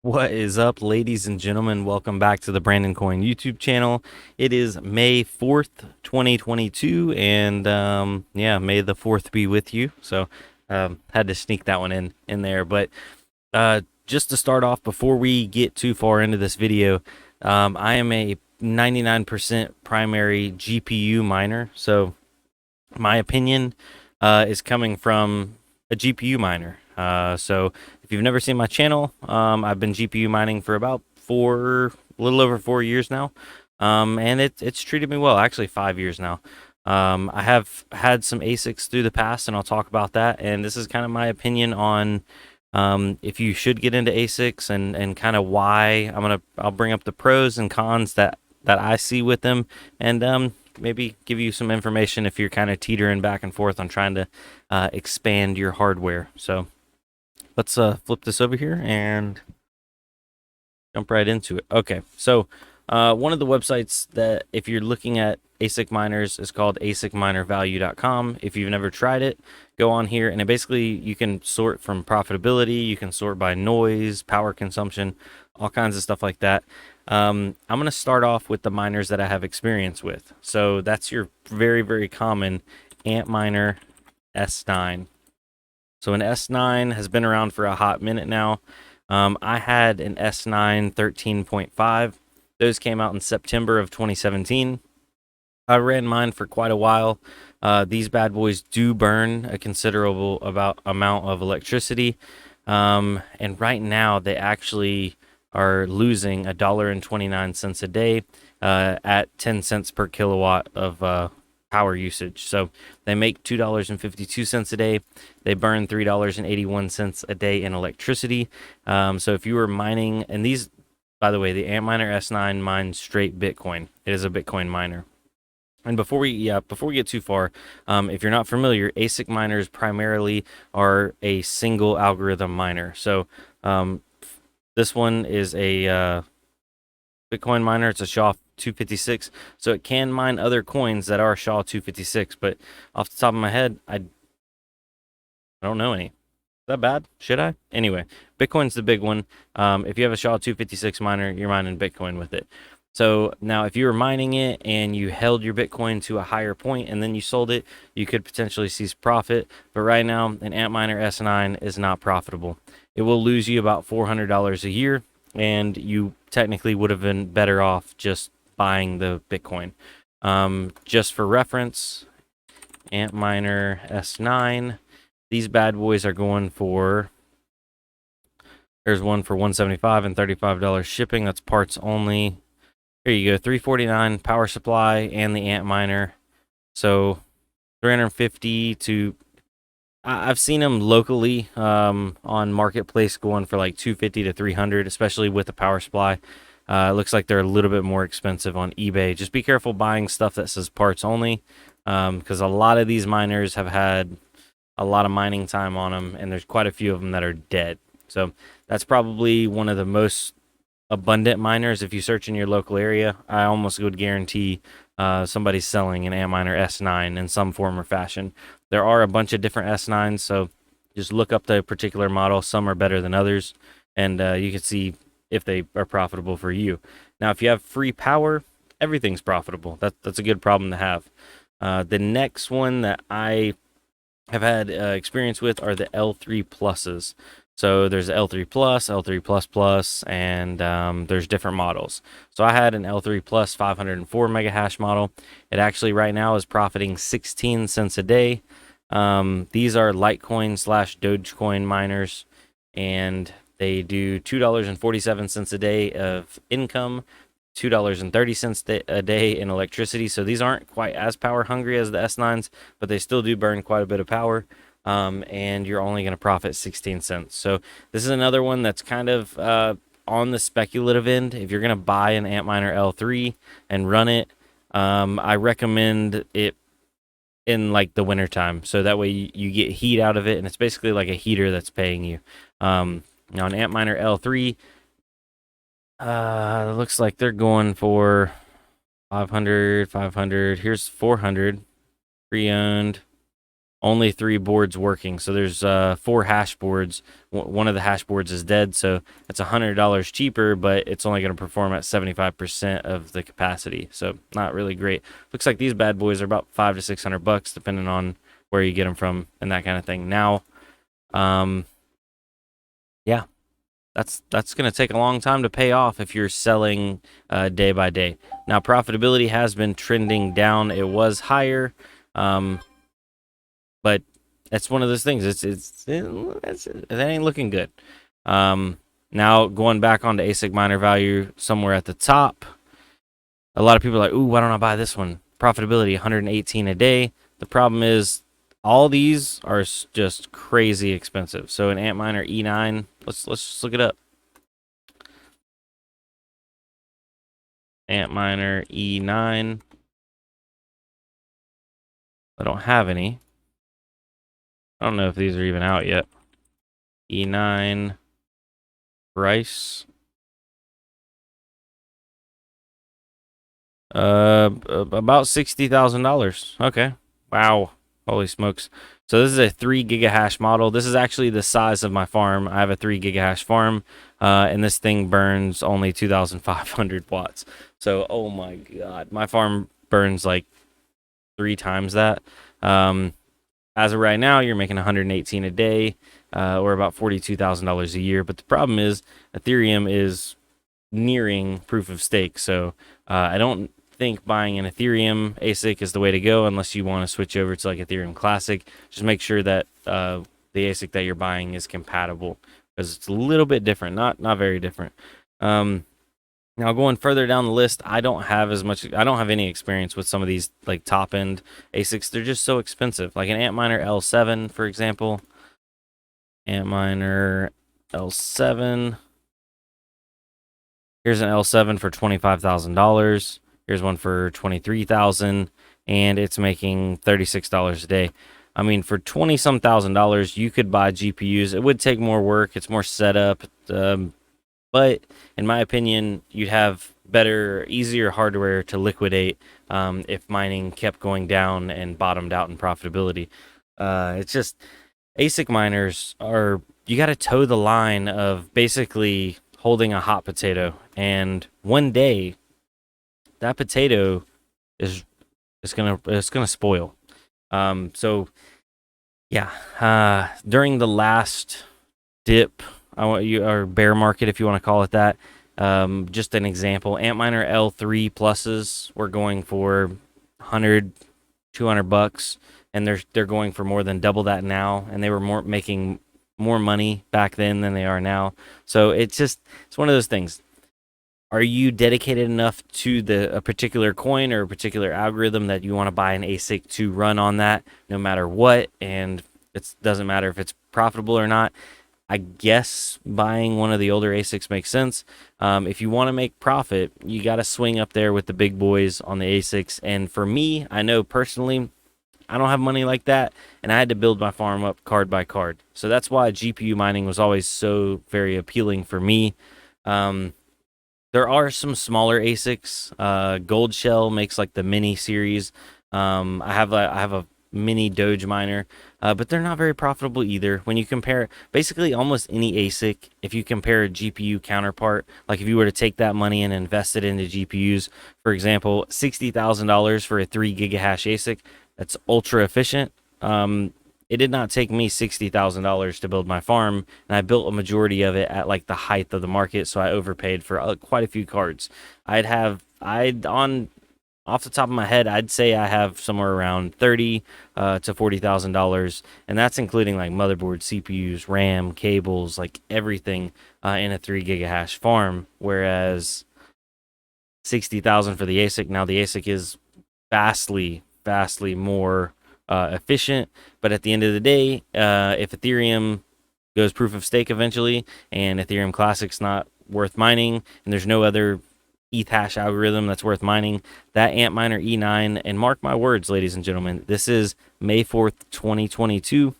What is up, ladies and gentlemen? Welcome back to the Brandon Coin YouTube channel. It is May 4th, 2022, and yeah, may the 4th be with you. So, had to sneak that one in there. But just to start off, before we get too far into this video, I am a 99% primary GPU miner. So, my opinion is coming from a GPU miner. So if you've never seen my channel, I've been GPU mining for about a little over 4 years now, and it's treated me well. Actually, 5 years now. I have had some Asics through the past, and I'll talk about that. And this is kind of my opinion on if you should get into Asics and kind of why. I'll bring up the pros and cons that I see with them, and maybe give you some information if you're kind of teetering back and forth on trying to expand your hardware. So let's flip this over here and jump right into it. Okay, so one of the websites that if you're looking at ASIC miners is called asicminervalue.com. If you've never tried it, go on here and basically you can sort from profitability, you can sort by noise, power consumption, all kinds of stuff like that. I'm going to start off with the miners that I have experience with. So that's your very, very common Antminer S9. So an S9 has been around for a hot minute now. I had an S9 13.5. Those came out in September of 2017. I ran mine for quite a while. These bad boys do burn a considerable amount of electricity. And right now they actually are losing $1.29 a day at 10 cents per kilowatt of power usage. So they make $2.52 a day. They burn $3.81 a day in electricity. So if you were mining, and these, by the way, the Antminer S9 mines straight Bitcoin. It is a Bitcoin miner. And before we get too far, if you're not familiar, ASIC miners primarily are a single algorithm miner. So this one is a Bitcoin miner. It's a SHA-256, so it can mine other coins that are SHA-256. But off the top of my head, I don't know any. Is that bad? Should I? Anyway, Bitcoin's the big one. If you have a SHA-256 miner, you're mining Bitcoin with it. So now if you were mining it and you held your Bitcoin to a higher point and then you sold it, you could potentially seize profit. But right now, an Antminer S9 is not profitable. It will lose you about $400 a year, and you technically would have been better off just buying the Bitcoin. Just for reference, Antminer S9, these bad boys are going for, there's one for $175 and $35 shipping. That's parts only. Here you go, $349 power supply and the Antminer. So 350 to, I've seen them locally on Marketplace going for like 250 to 300, especially with the power supply. It looks like they're a little bit more expensive on eBay. Just be careful buying stuff that says parts only, because a lot of these miners have had a lot of mining time on them, and there's quite a few of them that are dead. So that's probably one of the most abundant miners. If you search in your local area, I almost would guarantee somebody's selling an Antminer S9 in some form or fashion. There are a bunch of different S9s, so just look up the particular model. Some are better than others, and you can see if they are profitable for you. Now, if you have free power, everything's profitable. That's a good problem to have. The next one that I have had experience with are the L3 pluses. So there's L3 plus, L3 plus plus, and there's different models. So I had an L3 plus 504 mega hash model. It actually right now is profiting 16 cents a day. These are Litecoin / Dogecoin miners, and they do $2.47 a day of income, $2.30 a day in electricity. So these aren't quite as power hungry as the S9s, but they still do burn quite a bit of power. And you're only going to profit 16 cents. So this is another one that's kind of on the speculative end. If you're going to buy an Antminer L3 and run it, I recommend it in like the wintertime, so that way you get heat out of it, and it's basically like a heater that's paying you. Now an Antminer L3, it looks like they're going for 500. Here's 400 pre-owned. only 3 boards working. So there's 4 hash boards. One of the hash boards is dead, so it's $100 cheaper, but it's only going to perform at 75% of the capacity. So not really great. Looks like these bad boys are about $500 to $600, depending on where you get them from and that kind of thing. Now, yeah, that's going to take a long time to pay off if you're selling day by day. Now, profitability has been trending down. It was higher. But it's one of those things. It ain't looking good. Now going back onto Asic miner value somewhere at the top. A lot of people are like, ooh, why don't I buy this one? Profitability 118 a day. The problem is all these are just crazy expensive. So an Antminer E9, let's just look it up. Antminer E9. I don't have any. I don't know if these are even out yet. E9 price. About $60,000. Okay. Wow. Holy smokes. So this is a 3 gigahash model. This is actually the size of my farm. I have a 3 gigahash farm, and this thing burns only 2,500 watts. So, oh my God, my farm burns like 3 times that. As of right now, you're making 118 a day, or about $42,000 a year. But the problem is, Ethereum is nearing proof of stake. So I don't think buying an Ethereum ASIC is the way to go unless you want to switch over to like Ethereum Classic. Just make sure that the ASIC that you're buying is compatible, because it's a little bit different, not very different. Now going further down the list, I don't have any experience with some of these like top end ASICs. They're just so expensive. Like an Antminer L7, for example. Antminer L7. Here's an L7 for $25,000. Here's one for $23,000, and it's making $36 a day. I mean, for $20-some thousand, you could buy GPUs. It would take more work. It's more setup. But in my opinion, you'd have better, easier hardware to liquidate if mining kept going down and bottomed out in profitability. It's just ASIC miners you got to toe the line of basically holding a hot potato, and one day that potato is gonna spoil. So yeah, during the last dip, or bear market, if you want to call it that. Just an example, Antminer L3 pluses were going for $100, $200, and they're going for more than double that now, and they were making more money back then than they are now. So it's one of those things. Are you dedicated enough to a particular coin or a particular algorithm that you want to buy an ASIC to run on that no matter what, and it doesn't matter if it's profitable or not? I guess buying one of the older ASICs makes sense. If you want to make profit, you got to swing up there with the big boys on the ASICs. And for me, I know personally, I don't have money like that, and I had to build my farm up card by card. So that's why GPU mining was always so very appealing for me. There are some smaller ASICs. Gold Shell makes like the mini series. I have a mini Doge miner, but they're not very profitable either. When you compare basically almost any ASIC, if you compare a GPU counterpart, like if you were to take that money and invest it into GPUs, for example, $60,000 for a 3 gigahash ASIC, that's ultra efficient. It did not take me $60,000 to build my farm, and I built a majority of it at like the height of the market, so I overpaid for quite a few cards. Off the top of my head, I'd say I have somewhere around $30,000 to $40,000, and that's including like motherboard, CPUs, RAM, cables, like everything in a 3 gigahash farm. Whereas $60,000 for the ASIC. Now the ASIC is vastly more efficient, but at the end of the day, if Ethereum goes proof of stake eventually, and Ethereum Classic's not worth mining, and there's no other ETH hash algorithm that's worth mining, that Antminer E9, and mark my words, ladies and gentlemen, this is May 4th, 2022.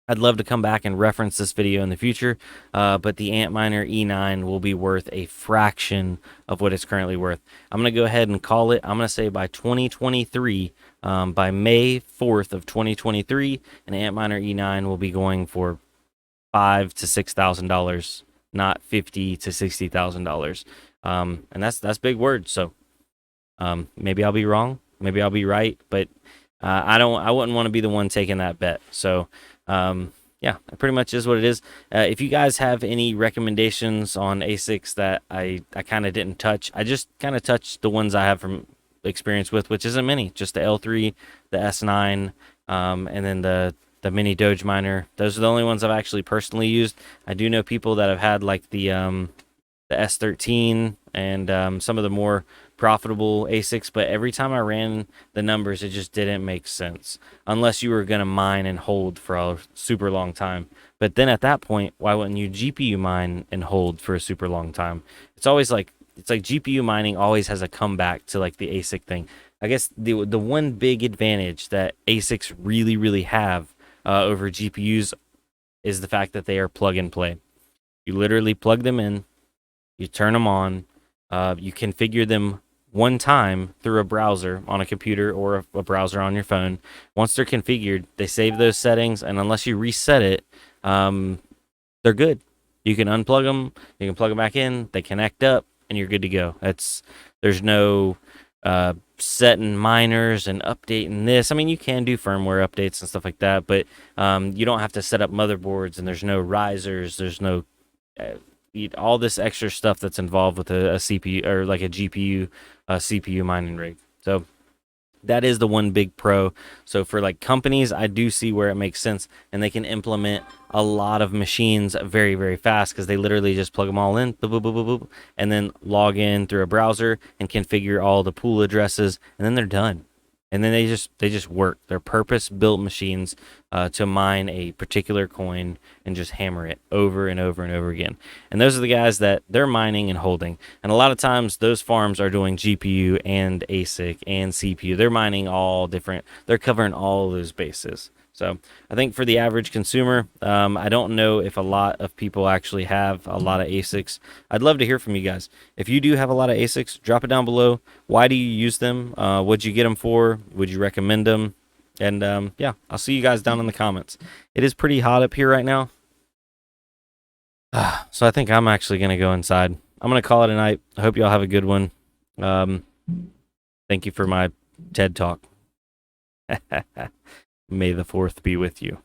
I'd love to come back and reference this video in the future, but the Antminer E9 will be worth a fraction of what it's currently worth. I'm going to go ahead and call it. I'm going to say by 2023, By May 4th of 2023, an Antminer E9 will be going for $5,000 to $6,000, not $50,000 to $60,000. And that's big words. So maybe I'll be wrong, maybe I'll be right, but I wouldn't want to be the one taking that bet. So yeah, that pretty much is what it is. If you guys have any recommendations on ASICs that I kind of didn't touch, I just kind of touched the ones I have from experience with, which isn't many, just the L3, the S9, and then the mini Doge miner. Those are the only ones I've actually personally used. I do know people that have had like the S13 and some of the more profitable ASICs, but every time I ran the numbers, it just didn't make sense unless you were going to mine and hold for a super long time. But then at that point, why wouldn't you GPU mine and hold for a super long time? It's always like, it's like GPU mining always has a comeback to like the ASIC thing. I guess the one big advantage that ASICs really have over GPUs is the fact that they are plug and play. You literally plug them in, you turn them on, you configure them one time through a browser on a computer or a browser on your phone. Once they're configured, they save those settings, and unless you reset it, they're good. You can unplug them, you can plug them back in, they connect up, and you're good to go. There's no setting miners and updating this. I mean, you can do firmware updates and stuff like that, but you don't have to set up motherboards, and there's no risers, there's no all this extra stuff that's involved with a CPU or like a GPU, CPU mining rig. So that is the one big pro. So for like companies, I do see where it makes sense, and they can implement a lot of machines very fast because they literally just plug them all in, boop, boop, boop, boop, boop, and then log in through a browser and configure all the pool addresses, and then they're done. And then they just work. They're purpose-built machines to mine a particular coin and just hammer it over and over and over again. And those are the guys that they're mining and holding. And a lot of times those farms are doing GPU and ASIC and CPU. They're mining all different. They're covering all those bases. So I think for the average consumer, I don't know if a lot of people actually have a lot of ASICs. I'd love to hear from you guys. If you do have a lot of ASICs, drop it down below. Why do you use them? What'd you get them for? Would you recommend them? And yeah, I'll see you guys down in the comments. It is pretty hot up here right now. So I think I'm actually going to go inside. I'm going to call it a night. I hope y'all have a good one. Thank you for my TED Talk. May the 4th be with you.